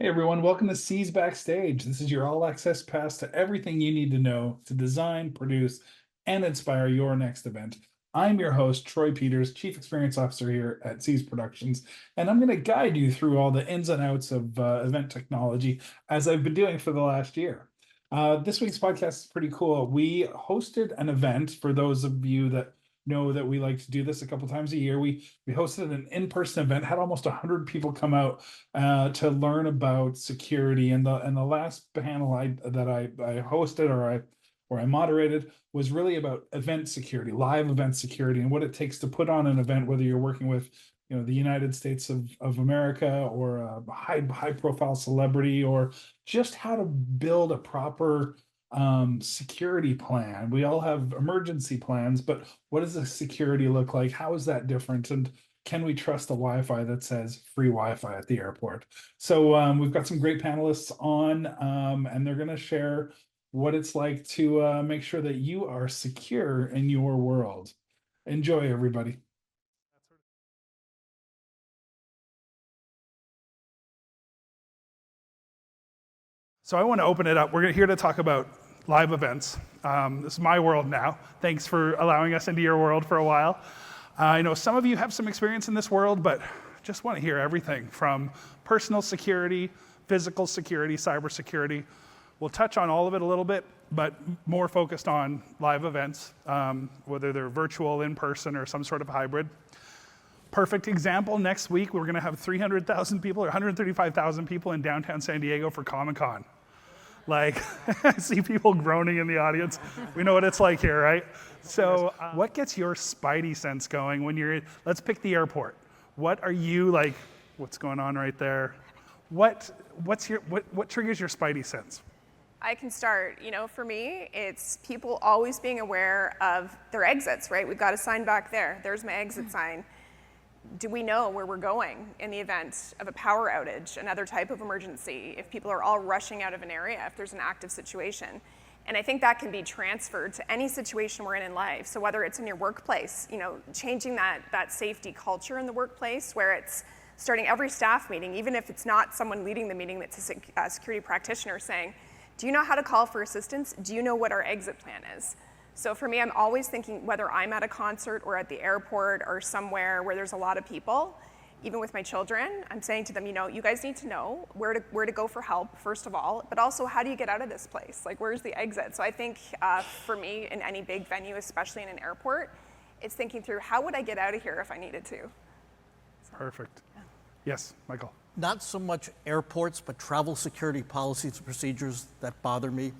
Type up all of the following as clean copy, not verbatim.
Hey everyone, welcome to C's Backstage. This is your all access pass to everything you need to know to design, produce, and inspire your next event. I'm your host, Troy Peters, Chief Experience Officer here at C's Productions, and I'm going to guide you through all the ins and outs of event technology as I've been doing for the last year. This week's podcast is pretty cool. We hosted an event for those of you that know that we like to do this a couple times a year. We hosted an in-person event, had almost 100 people come out to learn about security. And the last panel I hosted or I moderated was really about event security, live event security, and what it takes to put on an event, whether you're working with the United States of America or a high profile celebrity, or just how to build a proper security plan. We all have emergency plans, but what does the security look like? How is that different? And can we trust the Wi-Fi that says free Wi-Fi at the airport? So we've got some great panelists on, and they're going to share what it's like to make sure that you are secure in your world. Enjoy, everybody. So I want to open it up. We're here to talk about live events. This is my world now. Thanks for allowing us into your world for a while. I know some of you have some experience in this world, but just want to hear everything from personal security, physical security, cybersecurity. We'll touch on all of it a little bit, but more focused on live events, whether they're virtual, in person, or some sort of hybrid. Perfect example, next week we're going to have 300,000 people or 135,000 people in downtown San Diego for Comic-Con. Like, I see people groaning in the audience. We know what it's like here, right? So what gets your spidey sense going when you're, let's pick the airport. What are you like, what's going on right there? What triggers your spidey sense? I can start. For me, it's people always being aware of their exits, right? We've got a sign back there. There's my exit sign. Do we know where we're going in the event of a power outage, another type of emergency, if people are all rushing out of an area, if there's an active situation? And I think that can be transferred to any situation we're in life. So whether it's in your workplace, changing that safety culture in the workplace where it's starting every staff meeting, even if it's not someone leading the meeting that's a security practitioner, saying, do you know how to call for assistance? Do you know what our exit plan is? So for me, I'm always thinking, whether I'm at a concert or at the airport or somewhere where there's a lot of people, even with my children, I'm saying to them, you guys need to know where to go for help, first of all, but also how do you get out of this place? Like, where's the exit? So I think for me, in any big venue, especially in an airport, it's thinking through, how would I get out of here if I needed to? So, Perfect. Yeah. Yes, Michael. Not so much airports, but travel security policies and procedures that bother me.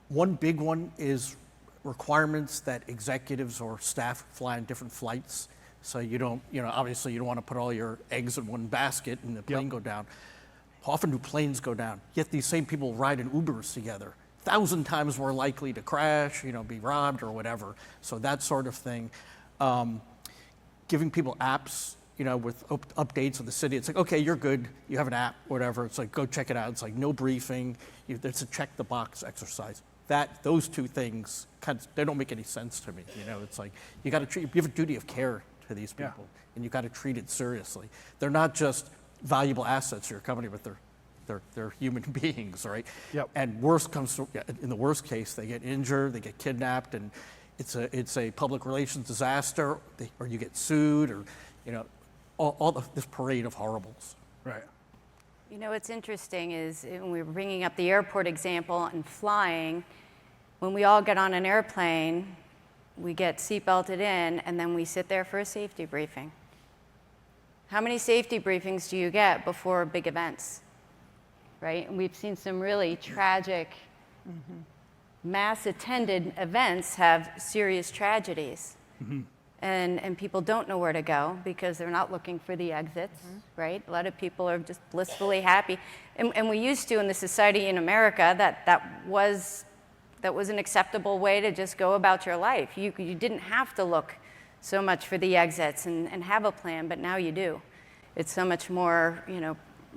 One big one is requirements that executives or staff fly on different flights. So you don't, obviously you don't want to put all your eggs in one basket and the plane go down. Often do planes go down, yet these same people ride in Ubers together. 1,000 times more likely to crash, be robbed or whatever. So that sort of thing. Giving people apps, with updates of the city. It's like, okay, you're good. You have an app, whatever. It's like, go check it out. It's like no briefing. It's a check the box exercise. Those two things, they don't make any sense to me. It's like, you have a duty of care to these people, and you got to treat it seriously. They're not just valuable assets to your company, but they're human beings, right? Yep. And in the worst case, they get injured, they get kidnapped, and it's a public relations disaster, or you get sued, or this parade of horribles. Right. What's interesting is when we were bringing up the airport example and flying, when we all get on an airplane, we get seatbelted in, and then we sit there for a safety briefing. How many safety briefings do you get before big events, right? And we've seen some really tragic, mass-attended events have serious tragedies. Mm-hmm. And people don't know where to go because they're not looking for the exits, right? A lot of people are just blissfully happy. And we used to, in the society in America, that was an acceptable way to just go about your life. You didn't have to look so much for the exits and have a plan, but now you do. It's so much more,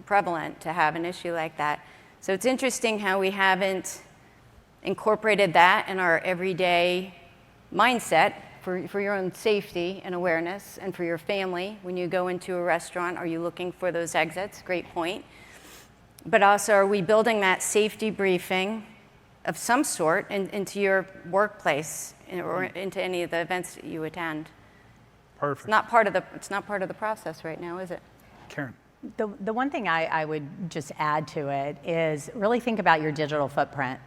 prevalent to have an issue like that. So it's interesting how we haven't incorporated that in our everyday mindset for your own safety and awareness, and for your family. When you go into a restaurant, are you looking for those exits? Great point. But also, are we building that safety briefing of some sort into your workplace or into any of the events that you attend? Perfect. It's not part of the process right now, is it? Karen. The one thing I would just add to it is really think about your digital footprint.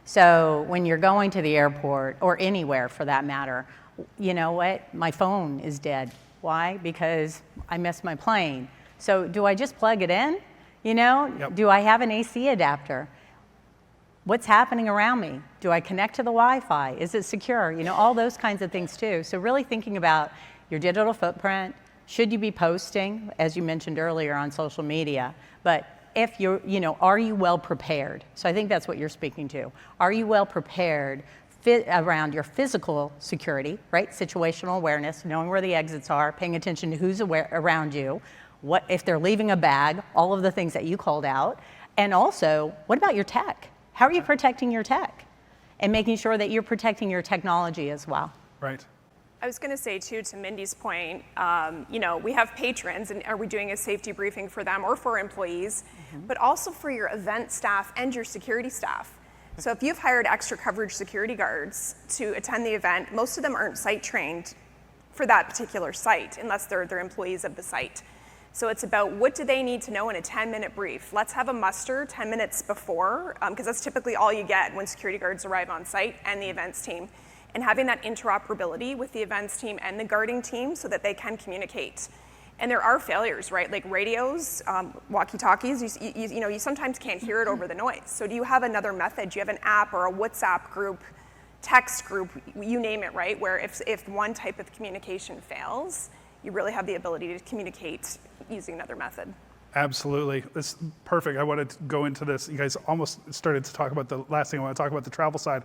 So when you're going to the airport or anywhere for that matter, you know what? My phone is dead. Why? Because I missed my plane. So do I just plug it in? You know, Yep. Do I have an AC adapter? What's happening around me? Do I connect to the Wi-Fi? Is it secure? You know, all those kinds of things too. So really thinking about your digital footprint. Should you be posting, as you mentioned earlier, on social media? But if you're, you know, are you well prepared? So I think that's what you're speaking to. Are you well prepared around your physical security, right? Situational awareness, knowing where the exits are, paying attention to who's around you, what if they're leaving a bag, all of the things that you called out. And also, what about your tech? How are you protecting your tech? And making sure that you're protecting your technology as well. Right. I was going to say, too, to Mindy's point, you know, we have patrons, and are we doing a safety briefing for them or for employees, but also for your event staff and your security staff. So if you've hired extra coverage security guards to attend the event, most of them aren't site trained for that particular site, unless they're employees of the site. So it's about what do they need to know in a 10-minute brief. Let's have a muster 10 minutes before, because that's typically all you get when security guards arrive on site and the events team. And having that interoperability with the events team and the guarding team so that they can communicate. And there are failures, right? Like radios, walkie-talkies, you sometimes can't hear it over the noise. So do you have another method? Do you have an app or a WhatsApp group, text group, you name it, right? Where if one type of communication fails, you really have the ability to communicate using another method. Absolutely. This is perfect. I wanted to go into this. You guys almost started to talk about the last thing I want to talk about, the travel side.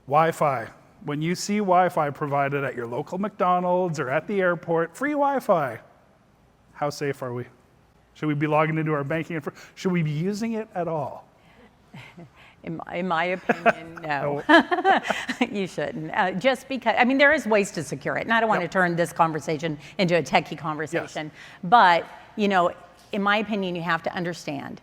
Wi-Fi. When you see Wi-Fi provided at your local McDonald's or at the airport, free Wi-Fi, how safe are we? Should we be logging into our banking? Should we be using it at all? In my opinion, no. You shouldn't. Just because, I mean, there is ways to secure it, and I don't want to turn this conversation into a techie conversation. Yes. But, you know, in my opinion, you have to understand,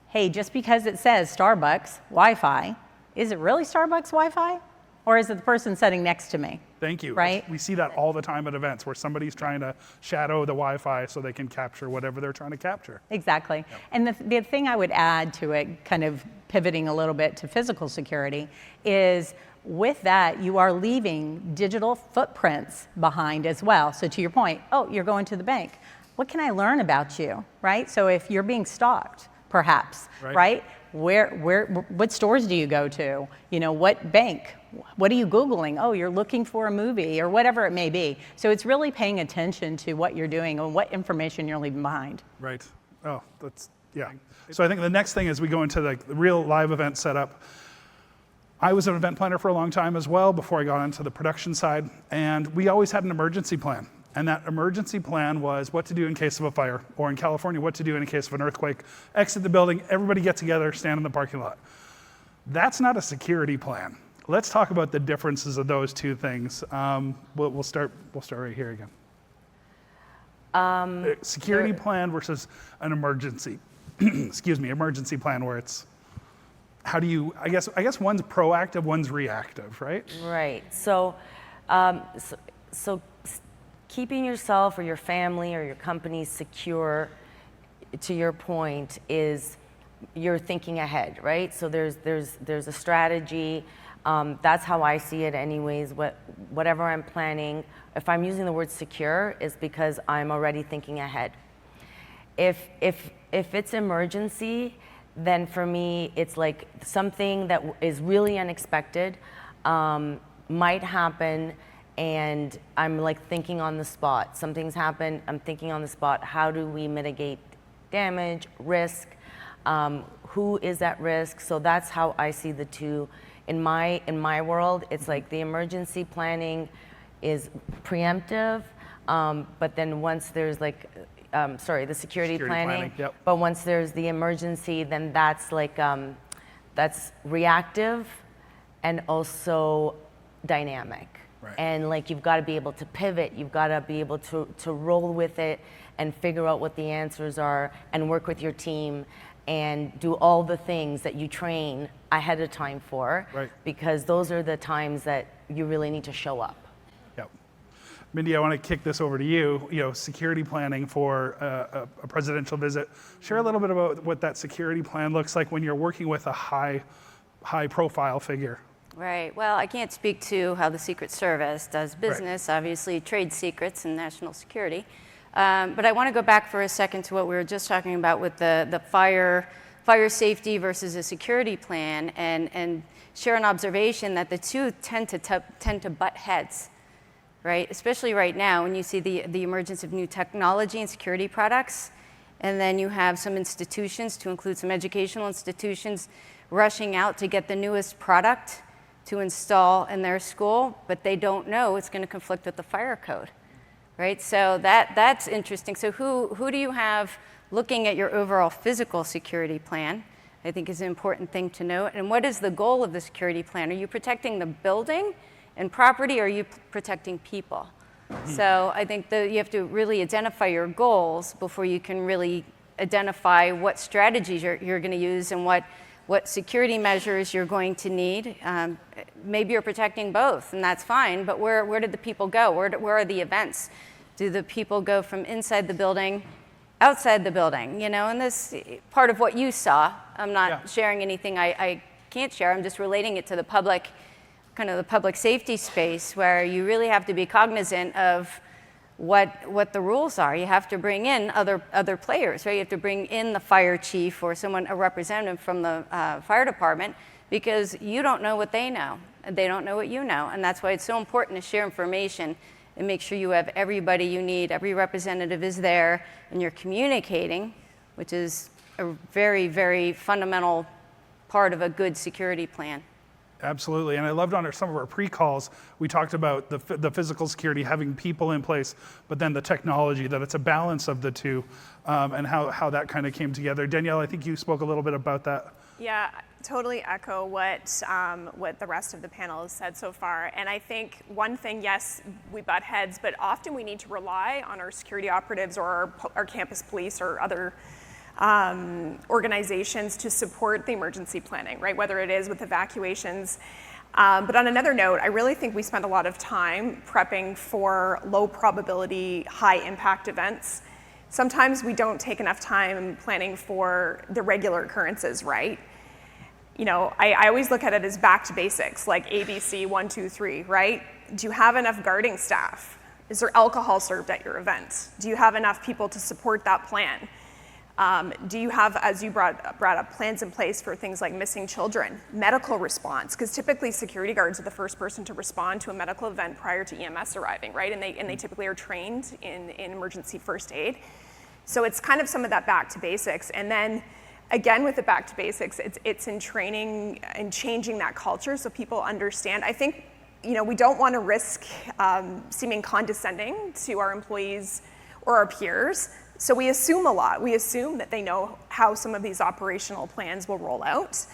hey, just because it says Starbucks Wi-Fi, is it really Starbucks Wi-Fi? Or is it the person sitting next to me? Thank you. Right? We see that all the time at events where somebody's trying to shadow the Wi-Fi so they can capture whatever they're trying to capture. Exactly. Yep. And the thing I would add to it, kind of pivoting a little bit to physical security, is with that, you are leaving digital footprints behind as well. So to your point, oh, you're going to the bank. What can I learn about you, right? So if you're being stalked, perhaps, right? What stores do you go to? You know, what bank? What are you Googling? Oh, you're looking for a movie or whatever it may be. So it's really paying attention to what you're doing and what information you're leaving behind. Right. Oh, that's, yeah. So I think the next thing is we go into the real live event setup. I was an event planner for a long time as well before I got onto the production side, and we always had an emergency plan. And that emergency plan was what to do in case of a fire, or in California, what to do in case of an earthquake. Exit the building, everybody get together, stand in the parking lot. That's not a security plan. Let's talk about the differences of those two things. We'll start right here again. Security plan versus an emergency, emergency plan where it's, how do you, I guess one's proactive, one's reactive, right? Right. So keeping yourself or your family or your company secure, to your point, is you're thinking ahead, right? So there's a strategy. That's how I see it anyways. Whatever I'm planning, if I'm using the word secure, is because I'm already thinking ahead. If it's emergency, then for me, it's like something that is really unexpected, might happen, and I'm like thinking on the spot. Something's happened, I'm thinking on the spot, how do we mitigate damage, risk, who is at risk? So that's how I see the two. In my world, it's like the emergency planning is preemptive, but then once there's like, the security planning. Yep. But once there's the emergency, then that's like, that's reactive and also dynamic. Right. And like you've got to be able to pivot, you've got to be able to roll with it and figure out what the answers are and work with your team and do all the things that you train ahead of time for, Right. because those are the times that you really need to show up. Yep. Mindy, I want to kick this over to you. Security planning for a presidential visit. Share a little bit about what that security plan looks like when you're working with a high profile figure. Right. Well, I can't speak to how the Secret Service does business, obviously trade secrets and national security. But I want to go back for a second to what we were just talking about with the fire safety versus a security plan, and share an observation that the two tend to butt heads, right? Especially right now when you see the emergence of new technology and security products, and then you have some institutions, to include some educational institutions, rushing out to get the newest product to install in their school, but they don't know it's going to conflict with the fire code, right? So that's interesting. So who do you have looking at your overall physical security plan, I think is an important thing to note. And what is the goal of the security plan? Are you protecting the building and property, or are you protecting people? So I think that you have to really identify your goals before you can really identify what strategies you're going to use and what security measures you're going to need. Maybe you're protecting both, and that's fine, but where did the people go? Where are the events? Do the people go from inside the building, outside the building? And this part of what you saw, I'm not sharing anything I can't share, I'm just relating it to the public, kind of the public safety space, where you really have to be cognizant of what the rules are. You have to bring in other players, right? You have to bring in the fire chief or a representative from the fire department, because you don't know what they know, and they don't know what you know. And that's why it's so important to share information and make sure you have everybody you need. Every representative is there, and you're communicating, which is a very, very fundamental part of a good security plan. Absolutely, and I loved on some of our pre-calls, we talked about the physical security, having people in place, but then the technology, that it's a balance of the two, and how that kind of came together. Danielle, I think you spoke a little bit about that. Yeah, totally echo what the rest of the panel has said so far. And I think one thing, yes, we butt heads, but often we need to rely on our security operatives or our campus police or other organizations to support the emergency planning, right? Whether it is with evacuations. But on another note, I really think we spend a lot of time prepping for low probability, high impact events. Sometimes we don't take enough time planning for the regular occurrences, right? I always look at it as back to basics, like ABC 1, 2, 3, right? Do you have enough guarding staff? Is there alcohol served at your event? Do you have enough people to support that plan? Do you have, as you brought up, plans in place for things like missing children, medical response? Because typically security guards are the first person to respond to a medical event prior to EMS arriving, right? And they typically are trained in emergency first aid. So it's kind of some of that back to basics. And then again, with the back to basics, it's in training and changing that culture so people understand. I think, we don't want to risk seeming condescending to our employees or our peers. So we assume a lot. We assume that they know how some of these operational plans will roll out.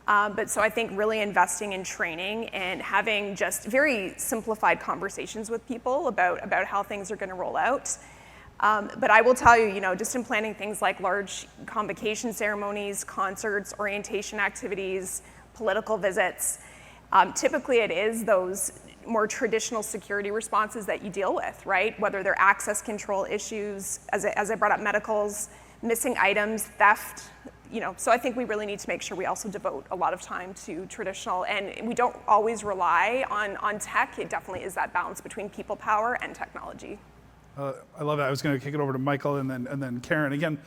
But so I think really investing in training and having just very simplified conversations with people about how things are going to roll out. But I will tell you, just in planning things like large convocation ceremonies, concerts, orientation activities, political visits, typically it is those more traditional security responses that you deal with, right? Whether they're access control issues, as I brought up, medicals, missing items, theft, So I think we really need to make sure we also devote a lot of time to traditional, and we don't always rely on tech. It definitely is that balance between people power and technology. I love that. I was going to kick it over to Michael and then Karen. Again,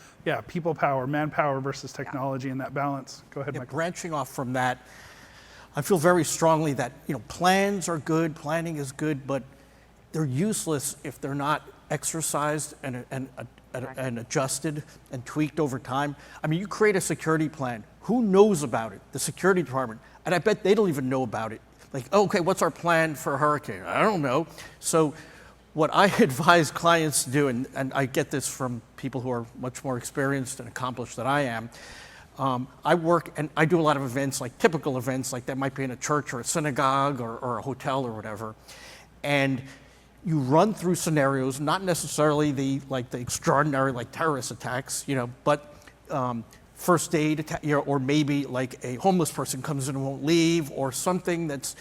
people power, manpower versus technology, and that balance. Go ahead, Michael. Branching off from that, I feel very strongly that plans are good, planning is good, but they're useless if they're not exercised and adjusted and tweaked over time. I mean, you create a security plan. Who knows about it? The security department. And I bet they don't even know about it. Like, okay, what's our plan for a hurricane? I don't know. So what I advise clients to do, and I get this from people who are much more experienced and accomplished than I am, I work and I do a lot of events, like typical events, like that might be in a church or a synagogue or a hotel or whatever. And you run through scenarios, not necessarily the extraordinary like terrorist attacks, but first aid, or maybe like a homeless person comes in and won't leave, or something that's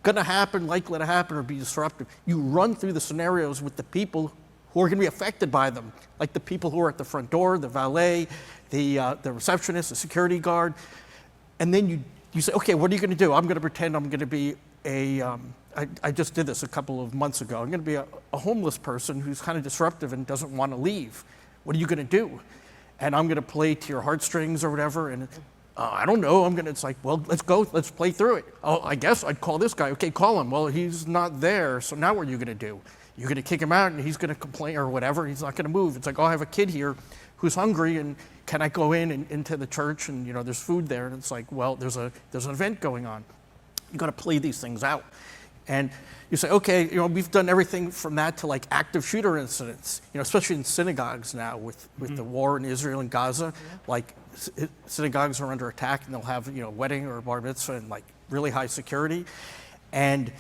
gonna happen, likely to happen, or be disruptive. You run through the scenarios with the people who are gonna be affected by them, like the people who are at the front door, the valet, the receptionist, the security guard, and then you say, okay, what are you gonna do? I'm gonna pretend I'm gonna be I just did this a couple of months ago. I'm gonna be a homeless person who's kind of disruptive and doesn't wanna leave. What are you gonna do? And I'm gonna play to your heartstrings or whatever, and I don't know, it's like, well, let's go, let's play through it. Oh, I guess I'd call this guy. Okay, call him. Well, he's not there, so now what are you gonna do? You're gonna kick him out and he's gonna complain or whatever, he's not gonna move. It's like, oh, I have a kid here who's hungry, and can I go in and into the church, and there's food there, and it's like, well, there's an event going on. You gotta play these things out. And you say, okay, we've done everything from that to like active shooter incidents, especially in synagogues now with the war in Israel and Gaza. Like synagogues are under attack, and they'll have wedding or bar mitzvah and like really high security, and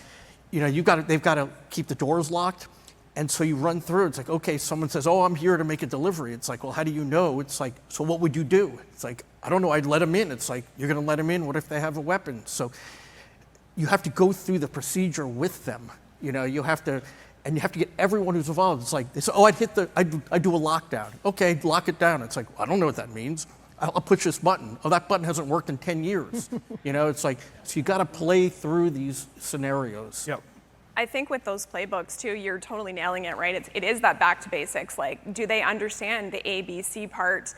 they've got to keep the doors locked, and so you run through. It's like, okay, someone says, oh, I'm here to make a delivery. It's like, well, how do you know? It's like, so what would you do? It's like, I don't know. I'd let them in. It's like, you're going to let them in. What if they have a weapon? So you have to go through the procedure with them. You have to get everyone who's involved. It's like, they say, oh, I'd do a lockdown. Okay, lock it down. It's like, I don't know what that means. I'll push this button. Oh, that button hasn't worked in 10 years. It's like, so you got to play through these scenarios. Yep. I think with those playbooks too, you're totally nailing it, right? It is that back to basics. Like, do they understand the A, B, C part?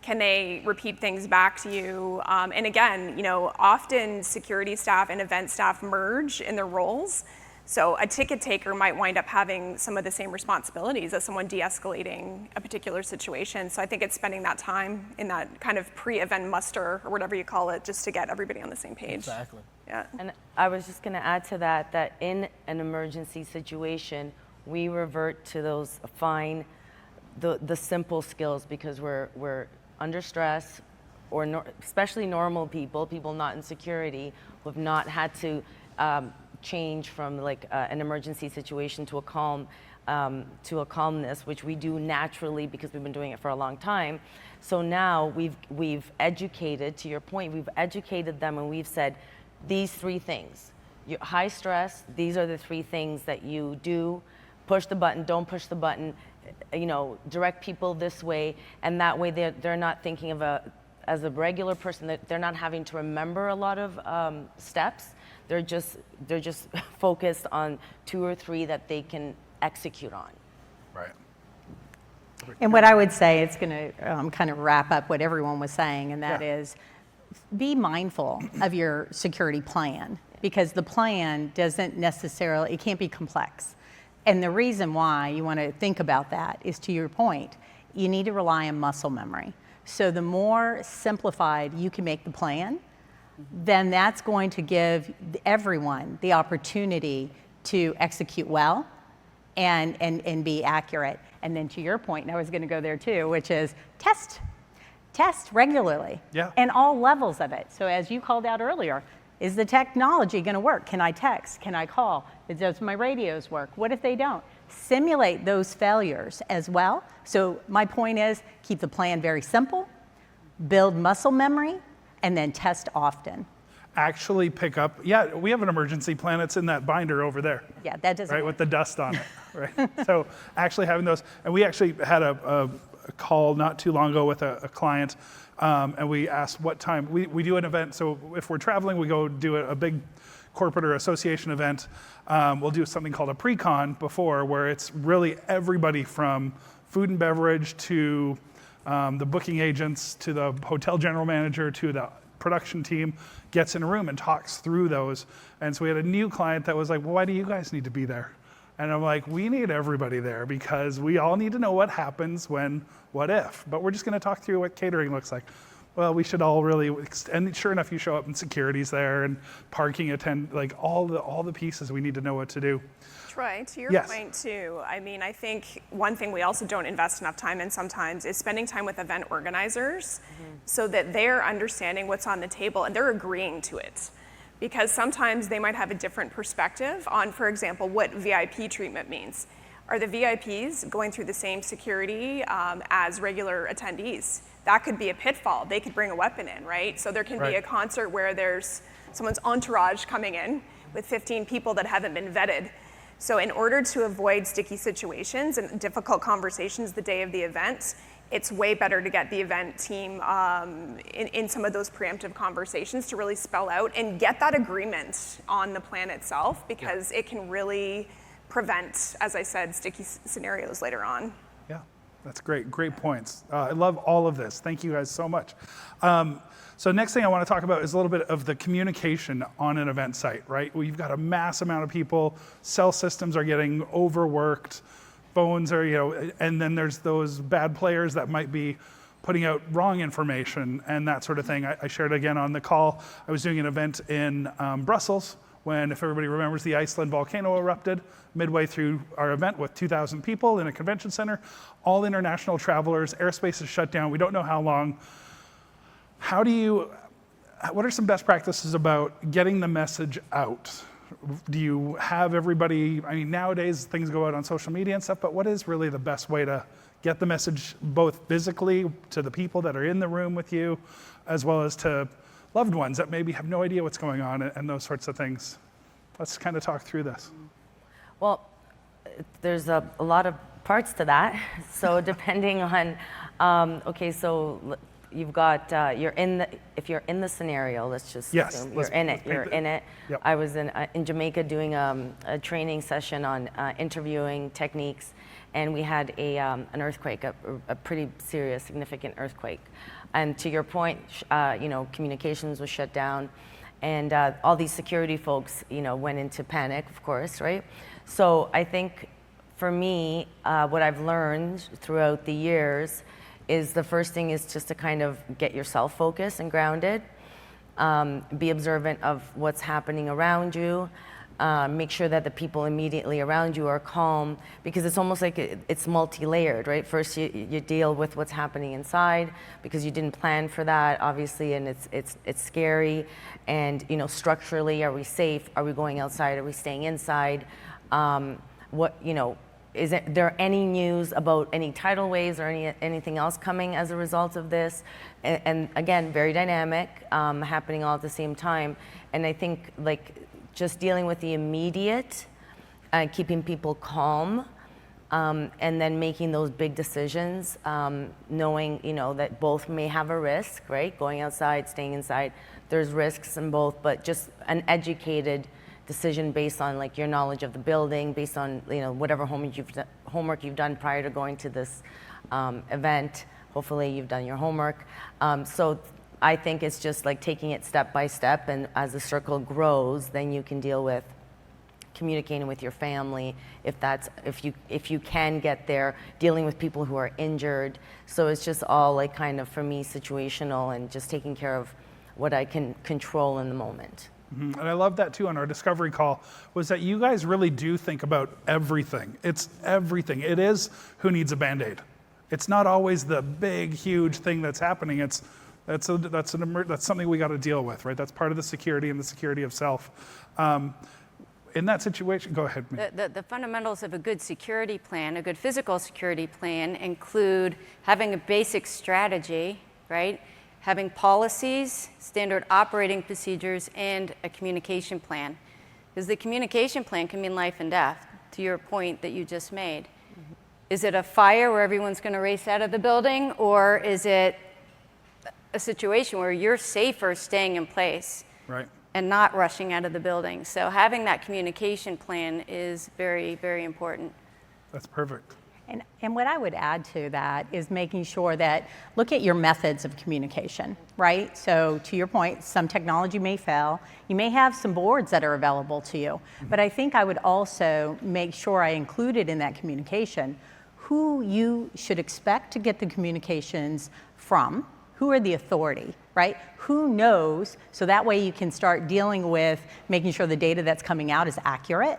Can they repeat things back to you? And again, often security staff and event staff merge in their roles. So a ticket taker might wind up having some of the same responsibilities as someone de-escalating a particular situation. So I think it's spending that time in that kind of pre-event muster or whatever you call it, just to get everybody on the same page. Exactly. Yeah. And I was just going to add to that in an emergency situation, we revert to those the simple skills, because we're under stress, or especially normal people not in security, who have not had to change from like an emergency situation to a calmness, which we do naturally because we've been doing it for a long time. So now we've educated, to your point, we've educated them, and we've said these three things. High stress, these are the three things that you do. Push the button, don't push the button, direct people this way, and that way they're not thinking of as a regular person, that they're not having to remember a lot of steps. They're just focused on 2 or 3 that they can execute on. Right. And what I would say, it's going to kind of wrap up what everyone was saying, and that is, be mindful of your security plan, because the plan doesn't necessarily, it can't be complex. And the reason why you want to think about that is, to your point, you need to rely on muscle memory. So the more simplified you can make the plan, then that's going to give everyone the opportunity to execute well and be accurate. And then to your point, and I was going to go there too, which is test regularly, and all levels of it. So as you called out earlier, is the technology going to work? Can I text? Can I call? Does my radios work? What if they don't? Simulate those failures as well. So my point is, keep the plan very simple, build muscle memory, and then test often. Actually pick up, we have an emergency plan. It's in that binder over there. Yeah, that doesn't right, work. with the dust on it, right? So actually having those, and we actually had a call not too long ago with a client, and we asked what time. We do an event, so if we're traveling, we go do a big corporate or association event. We'll do something called a pre-con before, where it's really everybody from food and beverage to the booking agents to the hotel general manager to the production team gets in a room and talks through those. And so we had a new client that was like, well, why do you guys need to be there? And I'm like, we need everybody there because we all need to know what happens when, what if. But we're just going to talk through what catering looks like. Well, we should all really, and sure enough, you show up and security's there and parking attend, like all the pieces we need to know what to do. Troy, to your point too, I mean, I think one thing we also don't invest enough time in sometimes is spending time with event organizers so that they're understanding what's on the table and they're agreeing to it. Because sometimes they might have a different perspective on, for example, what VIP treatment means. Are the VIPs going through the same security as regular attendees? that could be a pitfall. They could bring a weapon in, right? So there can be a concert where there's someone's entourage coming in with 15 people that haven't been vetted. So in order to avoid sticky situations and difficult conversations the day of the event, it's way better to get the event team in some of those preemptive conversations to really spell out and get that agreement on the plan itself, because it can really prevent, as I said, sticky scenarios later on. Yeah, that's great. Great points. I love all of this. Thank you guys so much. So next thing I want to talk about is a little bit of the communication on an event site, right? We've got a mass amount of people. Cell systems are getting overworked. Phones are, and then there's those bad players that might be putting out wrong information and that sort of thing. I shared again on the call, I was doing an event in Brussels when, if everybody remembers, the Iceland volcano erupted midway through our event with 2,000 people in a convention center, all international travelers, airspace is shut down, we don't know how long. What are some best practices about getting the message out? Do you have everybody, nowadays things go out on social media and stuff, but what is really the best way to get the message both physically to the people that are in the room with you, as well as to loved ones that maybe have no idea what's going on and those sorts of things? Let's kind of talk through this. Well, there's a lot of parts to that. So depending on, so you've got, if you're in the scenario, let's just assume you're in it. Yep. I was in Jamaica doing a training session on interviewing techniques, and we had an earthquake, a pretty serious, significant earthquake. And to your point, communications was shut down, and all these security folks, went into panic, of course, right? So I think for me, what I've learned throughout the years is the first thing is just to kind of get yourself focused and grounded, be observant of what's happening around you, make sure that the people immediately around you are calm, because it's almost like it's multi-layered, right? First you deal with what's happening inside because you didn't plan for that, obviously, and it's scary. And structurally, are we safe? Are we going outside? Are we staying inside? Is there any news about any tidal waves or anything else coming as a result of this? And again, very dynamic, happening all at the same time. And I think just dealing with the immediate, keeping people calm, and then making those big decisions, knowing that both may have a risk, right? Going outside, staying inside, there's risks in both, but just an educated decision based on your knowledge of the building, based on whatever homework you've done prior to going to this event. Hopefully you've done your homework. So I think it's just taking it step by step, and as the circle grows, then you can deal with communicating with your family if you can get there, dealing with people who are injured. So it's just all kind of, for me, situational and just taking care of what I can control in the moment. Mm-hmm. And I love that too on our discovery call, was that you guys really do think about everything. It's everything. It is who needs a Band-Aid. It's not always the big, huge thing that's happening. That's something we got to deal with, right? That's part of the security and the security of self. In that situation, go ahead. The fundamentals of a good security plan, a good physical security plan, include having a basic strategy, right? Having policies, standard operating procedures, and a communication plan. Because the communication plan can mean life and death, to your point that you just made. Mm-hmm. Is it a fire where everyone's going to race out of the building, or is it a situation where you're safer staying in place, right, and not rushing out of the building? So having that communication plan is very, very important. That's perfect. And what I would add to that is making sure that, look at your methods of communication, right? So to your point, some technology may fail. You may have some boards that are available to you. But I think I would also make sure I included in that communication who you should expect to get the communications from, who are the authority, right? Who knows, so that way you can start dealing with making sure the data that's coming out is accurate.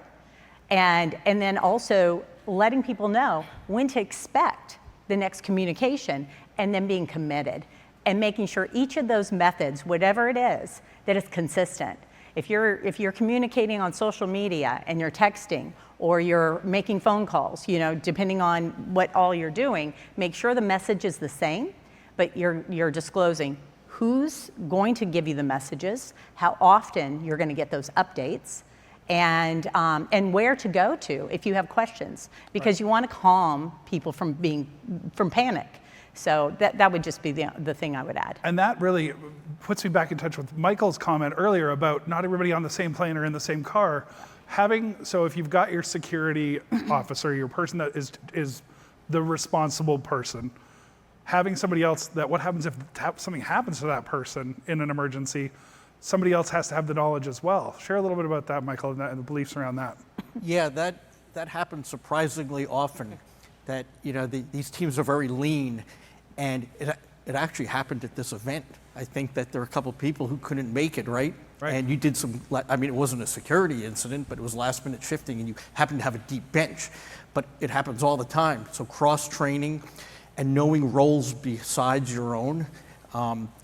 And then also letting people know when to expect the next communication, and then being committed and making sure each of those methods, whatever it is, that it's consistent. If you're communicating on social media and you're texting or you're making phone calls, depending on what all you're doing, make sure the message is the same, but you're disclosing who's going to give you the messages, how often you're going to get those updates, and where to go to if you have questions, because you want to calm people from panic. So that would just be the thing I would add. And that really puts me back in touch with Michael's comment earlier about not everybody on the same plane or in the same car. So if you've got your security officer, your person that is the responsible person, having somebody else that what happens if something happens to that person in an emergency, somebody else has to have the knowledge as well. Share a little bit about that, Michael, and the beliefs around that. Yeah, that happens surprisingly often, that these teams are very lean, and it actually happened at this event. I think that there were a couple of people who couldn't make it, right? And you did it wasn't a security incident, but it was last minute shifting, and you happened to have a deep bench. But it happens all the time. So cross-training and knowing roles besides your own,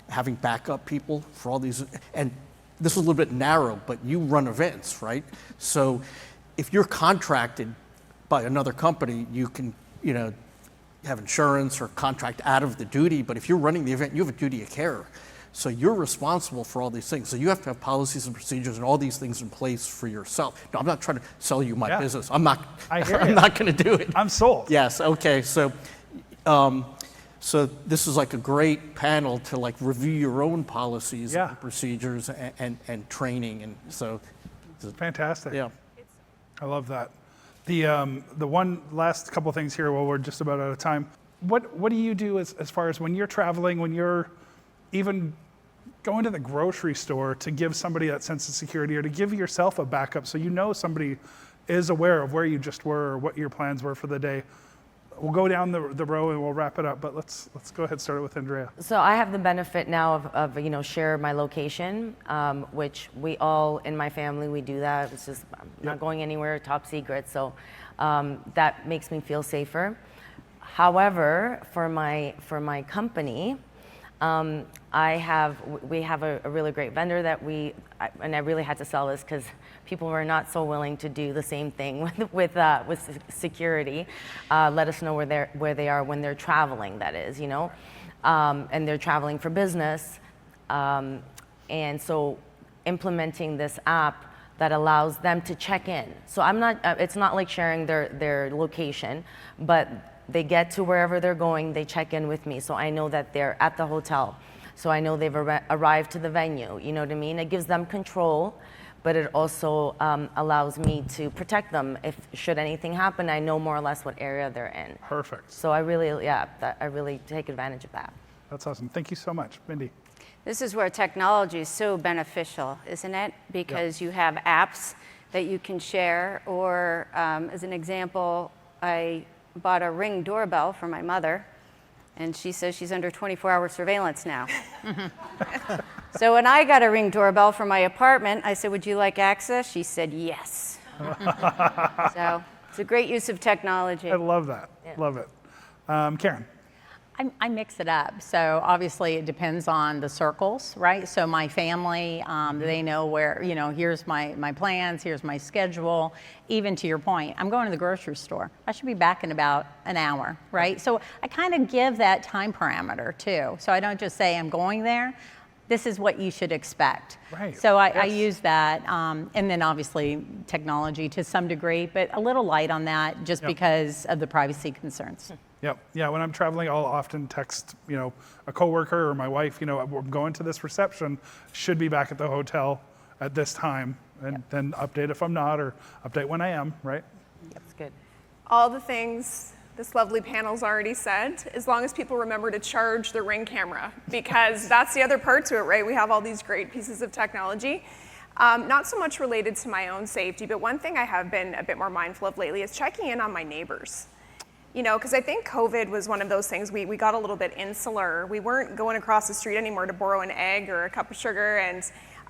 having backup people for all these, and this is a little bit narrow, but you run events, right? So if you're contracted by another company, you can, have insurance or contract out of the duty, but if you're running the event, you have a duty of care. So you're responsible for all these things. So you have to have policies and procedures and all these things in place for yourself. No, I'm not trying to sell you my business. I'm not going to do it. I'm sold. Yes, okay. So this is like a great panel to review your own policies and procedures and training. And so fantastic. Yeah. I love that. The one last couple of things here while we're just about out of time. What do you do as far as when you're traveling, when you're even going to the grocery store, to give somebody that sense of security or to give yourself a backup so somebody is aware of where you just were or what your plans were for the day? We'll go down the row and we'll wrap it up, but let's go ahead and start it with Andrea. So I have the benefit now of share my location, which we all in my family, we do that. It's just I'm not going anywhere, top secret. So that makes me feel safer. However, for my company, we have a really great vendor that I really had to sell this because people were not so willing to do the same thing with security. Let us know where they are when they're traveling, that is, and they're traveling for business. And so implementing this app that allows them to check in. So it's not like sharing their location, but they get to wherever they're going, they check in with me. So I know that they're at the hotel. So I know they've arrived to the venue, you know what I mean? It gives them control, but it also allows me to protect them. Should anything happen, I know more or less what area they're in. Perfect. So I really take advantage of that. That's awesome. Thank you so much. Mindy. This is where technology is so beneficial, isn't it? Because you have apps that you can share, or as an example, I bought a Ring doorbell for my mother, and she says she's under 24-hour surveillance now. So when I got a Ring doorbell for my apartment, I said, "Would you like access?" She said, "Yes." So it's a great use of technology. I love that. Yeah. Love it. Karen. I mix it up. So obviously it depends on the circles, right? So my family, they know where, here's my plans, here's my schedule. Even to your point, I'm going to the grocery store. I should be back in about an hour, right? So I kind of give that time parameter too. So I don't just say I'm going there. This is what you should expect. Right. So I use that, and then obviously technology to some degree, but a little light on that just because of the privacy concerns. Yep. Yeah. When I'm traveling, I'll often text, a coworker or my wife, I'm going to this reception, should be back at the hotel at this time, and then update if I'm not, or update when I am, right? That's good. All the things this lovely panel's already said, as long as people remember to charge their Ring camera, because that's the other part to it, right? We have all these great pieces of technology. Not so much related to my own safety, but one thing I have been a bit more mindful of lately is checking in on my neighbors. Because I think COVID was one of those things, we got a little bit insular. We weren't going across the street anymore to borrow an egg or a cup of sugar, and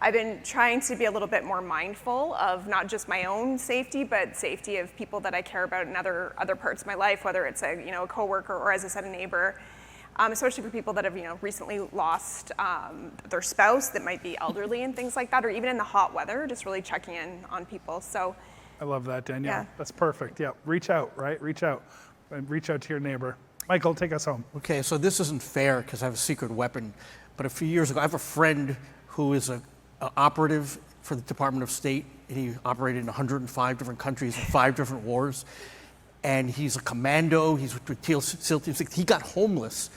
I've been trying to be a little bit more mindful of not just my own safety, but safety of people that I care about in other parts of my life, whether it's a coworker or, as I said, a neighbor. Especially for people that have recently lost their spouse that might be elderly and things like that, or even in the hot weather, just really checking in on people. So I love that, Danielle. Yeah. That's perfect. Yeah. Reach out, right? Reach out. And reach out to your neighbor. Michael, take us home. Okay, so this isn't fair because I have a secret weapon, but a few years ago, I have a friend who is a operative for the Department of State, and he operated in 105 different countries in 5 different wars, and he's a commando, he's with SEAL Team 6. He got homeless,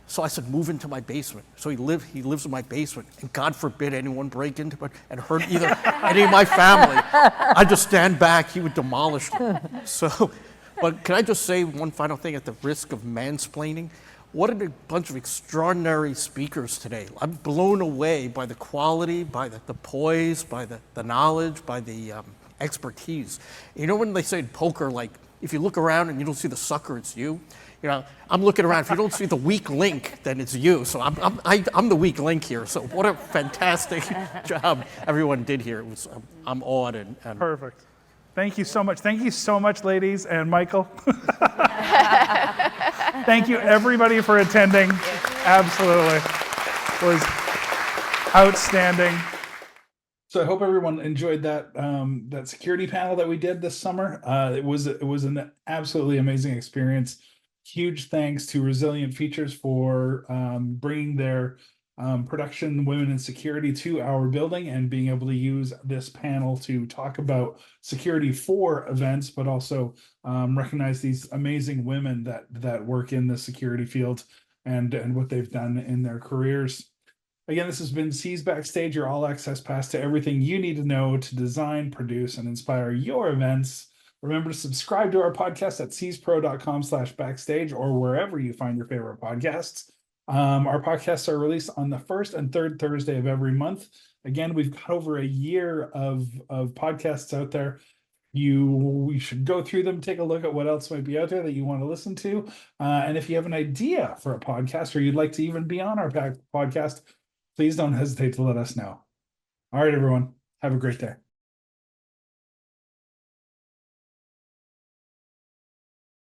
so I said, move into my basement. So he lives in my basement, and God forbid anyone break into it and hurt either any of my family. I just stand back, he would demolish them. So, but can I just say one final thing at the risk of mansplaining? What a bunch of extraordinary speakers today. I'm blown away by the quality, by the poise, by the knowledge, by the expertise. You know when they say in poker, like, if you look around and you don't see the sucker, it's you. You know, I'm looking around. If you don't see the weak link, then it's you. So I'm the weak link here. So what a fantastic job everyone did here. It was, I'm awed and Perfect. Thank you so much. Thank you so much, ladies and Michael. Thank you, everybody, for attending. Absolutely. It was outstanding. So I hope everyone enjoyed that that security panel that we did this summer. It was an absolutely amazing experience. Huge thanks to Resilient Features for bringing their production women in security to our building and being able to use this panel to talk about security for events, but also recognize these amazing women that work in the security field and what they've done in their careers. Again, this has been C's Backstage, your all access pass to everything you need to know to design, produce, and inspire your events. Remember to subscribe to our podcast at cspro.com/backstage or wherever you find your favorite podcasts. Our podcasts are released on the first and third Thursday of every month. Again, we've got over a year of podcasts out there. We should go through them, take a look at what else might be out there that you want to listen to. And if you have an idea for a podcast or you'd like to even be on our podcast, please don't hesitate to let us know. All right, everyone. Have a great day.